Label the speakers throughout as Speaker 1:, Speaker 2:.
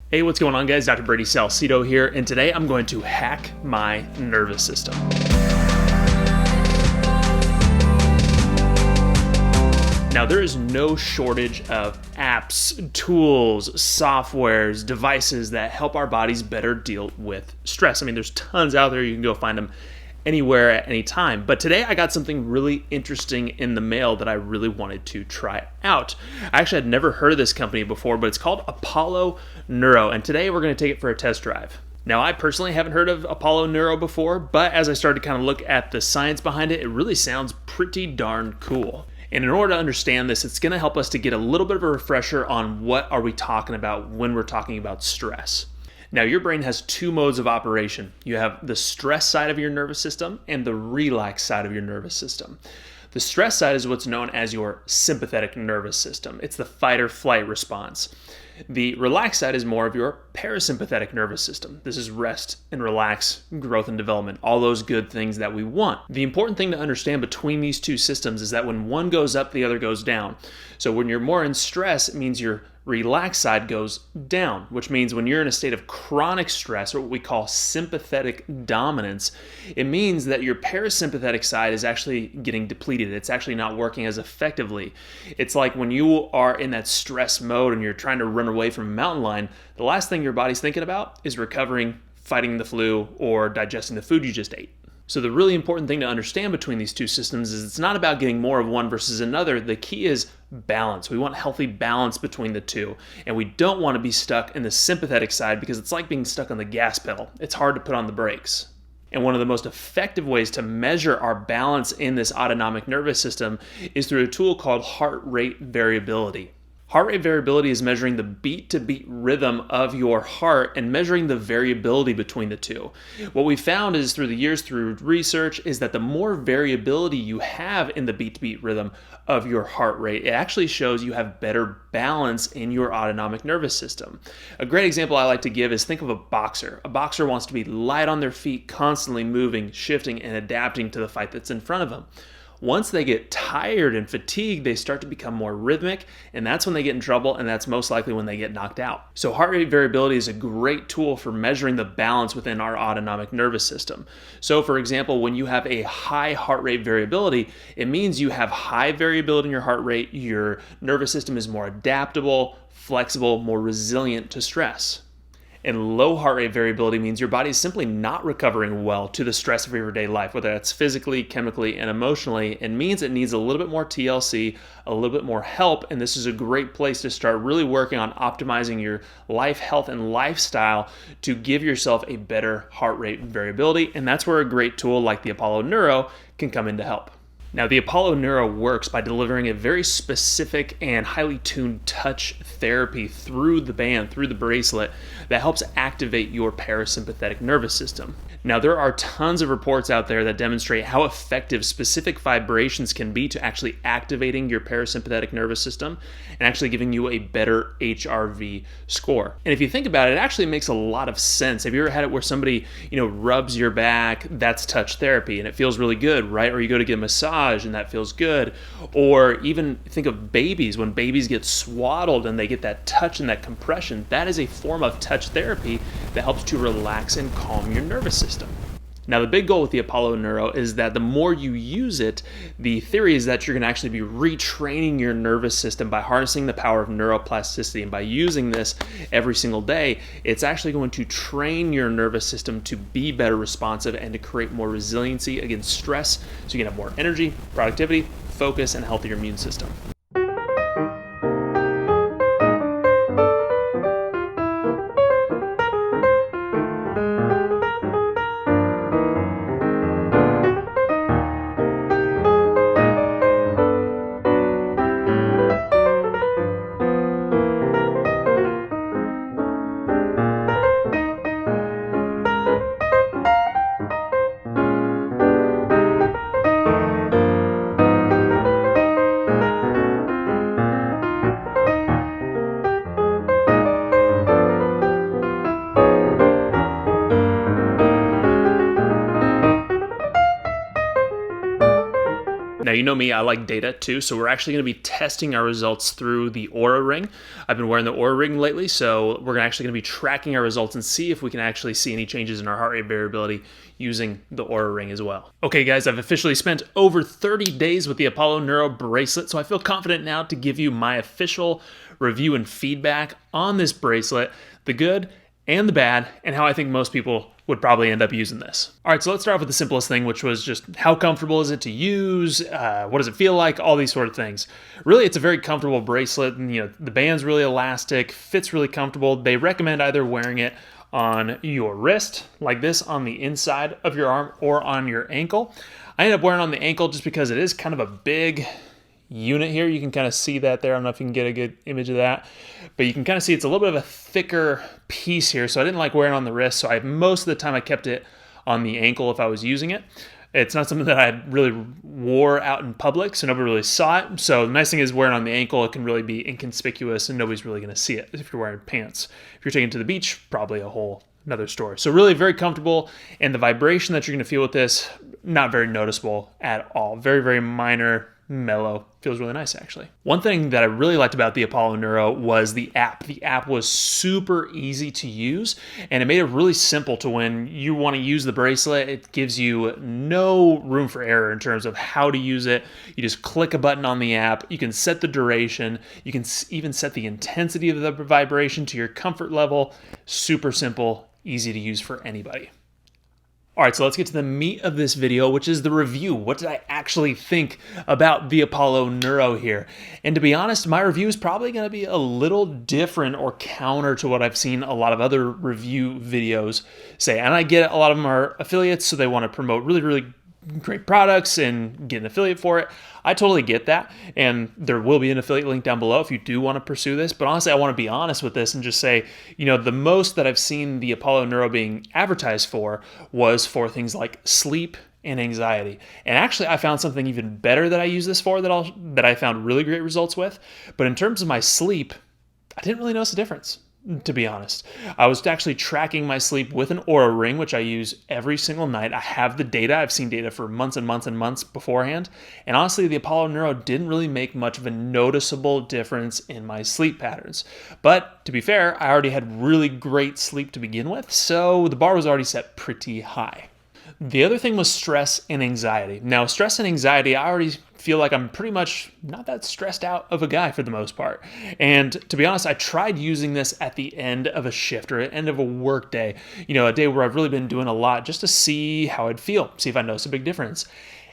Speaker 1: Hey, what's going on, guys? Dr. Brady Salcedo here, and today I'm going to hack my nervous system. Now, there is no shortage of apps, tools, softwares, devices that help our bodies better deal with stress. I mean, there's tons out there. You can go find them anywhere at any time. But today I got something really interesting in the mail that I really wanted to try out. I actually had never heard of this company before, but it's called Apollo Neuro, and today we're going to take it for a test drive. Now, I personally haven't heard of Apollo Neuro before, but as I started to kind of look at the science behind it, it really sounds pretty darn cool. And in order to understand this, it's going to help us to get a little bit of a refresher on what are we talking about when we're talking about stress. Now, your brain has two modes of operation. You have the stress side of your nervous system and the relax side of your nervous system. The stress side is what's known as your sympathetic nervous system. It's the fight or flight response. The relaxed side is more of your parasympathetic nervous system. This is rest and relax, growth and development, all those good things that we want. The important thing to understand between these two systems is that when one goes up, the other goes down. So when you're more in stress, it means your relaxed side goes down, which means when you're in a state of chronic stress, or what we call sympathetic dominance, it means that your parasympathetic side is actually getting depleted. It's actually not working as effectively. It's like when you are in that stress mode and you're trying to run away from a mountain lion, the last thing your body's thinking about is recovering, fighting the flu, or digesting the food you just ate. So the really important thing to understand between these two systems is it's not about getting more of one versus another. The key is balance. We want healthy balance between the two. And we don't want to be stuck in the sympathetic side because it's like being stuck on the gas pedal. It's hard to put on the brakes. And one of the most effective ways to measure our balance in this autonomic nervous system is through a tool called heart rate variability. Heart rate variability is measuring the beat-to-beat rhythm of your heart and measuring the variability between the two. What we found is through the years, through research, is that the more variability you have in the beat-to-beat rhythm of your heart rate, it actually shows you have better balance in your autonomic nervous system. A great example I like to give is think of a boxer. A boxer wants to be light on their feet, constantly moving, shifting, and adapting to the fight that's in front of them. Once they get tired and fatigued, they start to become more rhythmic, and that's when they get in trouble, and that's most likely when they get knocked out. So heart rate variability is a great tool for measuring the balance within our autonomic nervous system. So for example, when you have a high heart rate variability, it means you have high variability in your heart rate, your nervous system is more adaptable, flexible, more resilient to stress. And low heart rate variability means your body is simply not recovering well to the stress of everyday life, whether that's physically, chemically, and emotionally. It means it needs a little bit more TLC, a little bit more help, and this is a great place to start really working on optimizing your life, health, and lifestyle to give yourself a better heart rate variability, and that's where a great tool like the Apollo Neuro can come in to help. Now, the Apollo Neuro works by delivering a very specific and highly tuned touch therapy through the band, through the bracelet, that helps activate your parasympathetic nervous system. Now, there are tons of reports out there that demonstrate how effective specific vibrations can be to actually activating your parasympathetic nervous system and actually giving you a better HRV score. And if you think about it, it actually makes a lot of sense. Have you ever had it where somebody, rubs your back? That's touch therapy, and it feels really good, right? Or you go to get a massage, and that feels good. Or even think of babies. When babies get swaddled and they get that touch and that compression, that is a form of touch therapy that helps to relax and calm your nervous system. Now, the big goal with the Apollo Neuro is that the more you use it, the theory is that you're going to actually be retraining your nervous system by harnessing the power of neuroplasticity. And by using this every single day, it's actually going to train your nervous system to be better responsive and to create more resiliency against stress so you can have more energy, productivity, focus, and a healthier immune system. Now, you know me, I like data too, so we're actually going to be testing our results through the Oura Ring. I've been wearing the Oura Ring lately, so we're actually going to be tracking our results and see if we can actually see any changes in our heart rate variability using the Oura Ring as well. Okay guys, I've officially spent over 30 days with the Apollo Neuro bracelet, so I feel confident now to give you my official review and feedback on this bracelet, the good and the bad, and how I think most people would probably end up using this. All right, so let's start off with the simplest thing, which was just how comfortable is it to use? What does it feel like? All these sort of things. Really, it's a very comfortable bracelet, and the band's really elastic, fits really comfortable. They recommend either wearing it on your wrist, like this, on the inside of your arm, or on your ankle. I ended up wearing it on the ankle just because it is kind of a big unit here. You can kind of see that there. I don't know if you can get a good image of that, but you can kind of see it's a little bit of a thicker piece here. So I didn't like wearing it on the wrist. So most of the time I kept it on the ankle if I was using it. It's not something that I really wore out in public, so nobody really saw it. So the nice thing is wearing it on the ankle, it can really be inconspicuous and nobody's really going to see it if you're wearing pants. If you're taking it to the beach, probably another story. So really very comfortable, and the vibration that you're going to feel with this, not very noticeable at all. Very, very minor, mellow. Feels really nice, actually. One thing that I really liked about the Apollo Neuro was the app. The app was super easy to use, and it made it really simple to when you want to use the bracelet. It gives you no room for error in terms of how to use it. You just click a button on the app. You can set the duration. You can even set the intensity of the vibration to your comfort level. Super simple, easy to use for anybody. All right, so let's get to the meat of this video, which is the review. What did I actually think about the Apollo Neuro here? And to be honest, my review is probably going to be a little different or counter to what I've seen a lot of other review videos say. And I get it, a lot of them are affiliates, so they want to promote really, really great products and get an affiliate for it. I totally get that, and there will be an affiliate link down below if you do want to pursue this. But honestly, I want to be honest with this and just say, the most that I've seen the Apollo Neuro being advertised for was for things like sleep and anxiety. And actually, I found something even better that I use this for that I found really great results with. But in terms of my sleep, I didn't really notice a difference, to be honest. I was actually tracking my sleep with an Oura Ring, which I use every single night. I have the data. I've seen data for months and months and months beforehand. And honestly, the Apollo Neuro didn't really make much of a noticeable difference in my sleep patterns. But to be fair, I already had really great sleep to begin with, so the bar was already set pretty high. The other thing was stress and anxiety. Now, stress and anxiety, I already feel like I'm pretty much not that stressed out of a guy for the most part. And to be honest, I tried using this at the end of a shift or at the end of a work day, a day where I've really been doing a lot just to see how I'd feel, see if I notice a big difference.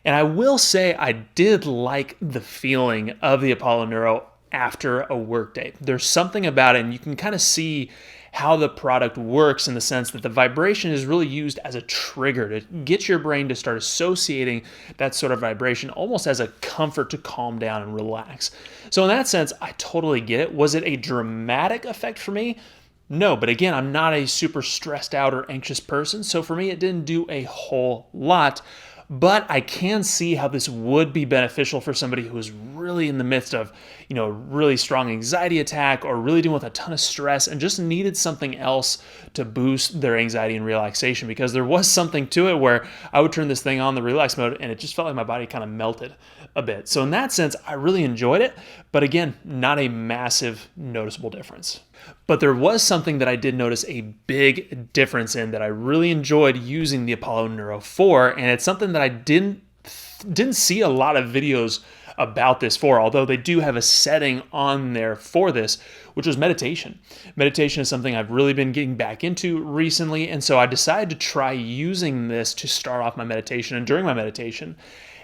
Speaker 1: And I will say I did like the feeling of the Apollo Neuro after a work day. There's something about it, and you can kind of see how the product works in the sense that the vibration is really used as a trigger to get your brain to start associating that sort of vibration almost as a comfort to calm down and relax. So in that sense, I totally get it. Was it a dramatic effect for me? No, but again, I'm not a super stressed out or anxious person, so for me, it didn't do a whole lot. But I can see how this would be beneficial for somebody who is really in the midst of, a really strong anxiety attack or really dealing with a ton of stress and just needed something else to boost their anxiety and relaxation, because there was something to it where I would turn this thing on the relax mode and it just felt like my body kind of melted a bit. So in that sense, I really enjoyed it. But again, not a massive noticeable difference. But there was something that I did notice a big difference in that I really enjoyed using the Apollo Neuro for, and it's something that I didn't see a lot of videos about this for, although they do have a setting on there for this, which was meditation. Meditation is something I've really been getting back into recently, and so I decided to try using this to start off my meditation and during my meditation.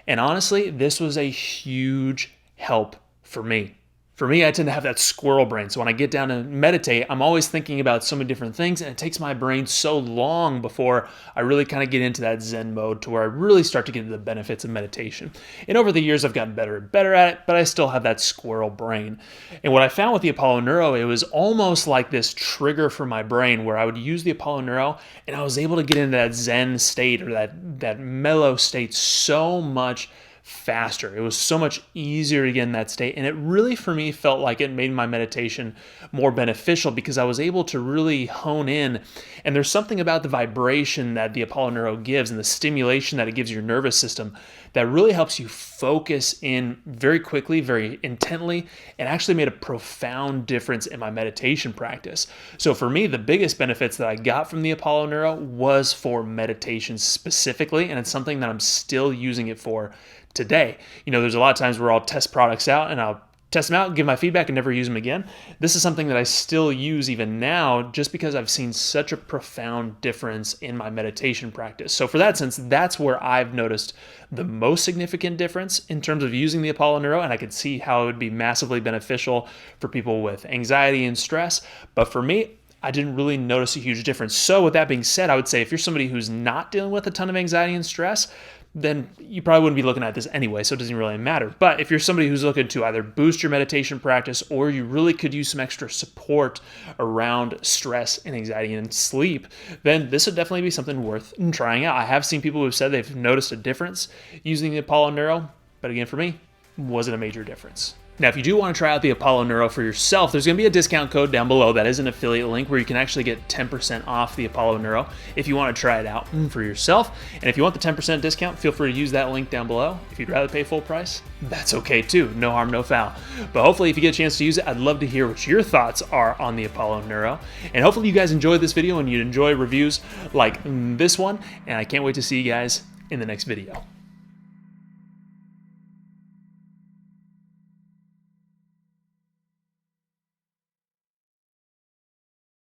Speaker 1: And honestly, this was a huge help for me. For me, I tend to have that squirrel brain. So when I get down to meditate, I'm always thinking about so many different things, and it takes my brain so long before I really kind of get into that Zen mode to where I really start to get into the benefits of meditation. And over the years, I've gotten better and better at it, but I still have that squirrel brain. And what I found with the Apollo Neuro, it was almost like this trigger for my brain where I would use the Apollo Neuro and I was able to get into that Zen state or that mellow state so much faster. It was so much easier to get in that state. And it really, for me, felt like it made my meditation more beneficial because I was able to really hone in. And there's something about the vibration that the Apollo Neuro gives and the stimulation that it gives your nervous system that really helps you focus in very quickly, very intently, and actually made a profound difference in my meditation practice. So for me, the biggest benefits that I got from the Apollo Neuro was for meditation specifically, and it's something that I'm still using it for today. There's a lot of times where I'll test products out and I'll test them out, give my feedback, and never use them again. This is something that I still use even now just because I've seen such a profound difference in my meditation practice. So for that sense, that's where I've noticed the most significant difference in terms of using the Apollo Neuro, and I could see how it would be massively beneficial for people with anxiety and stress. But for me, I didn't really notice a huge difference. So with that being said, I would say if you're somebody who's not dealing with a ton of anxiety and stress, then you probably wouldn't be looking at this anyway, so it doesn't really matter. But if you're somebody who's looking to either boost your meditation practice or you really could use some extra support around stress and anxiety and sleep, then this would definitely be something worth trying out. I have seen people who've said they've noticed a difference using the Apollo Neuro, but again, for me, wasn't a major difference. Now, if you do want to try out the Apollo Neuro for yourself, there's going to be a discount code down below. That is an affiliate link where you can actually get 10% off the Apollo Neuro if you want to try it out for yourself. And if you want the 10% discount, feel free to use that link down below. If you'd rather pay full price, that's okay too. No harm, no foul. But hopefully if you get a chance to use it, I'd love to hear what your thoughts are on the Apollo Neuro. And hopefully you guys enjoyed this video and you'd enjoy reviews like this one. And I can't wait to see you guys in the next video.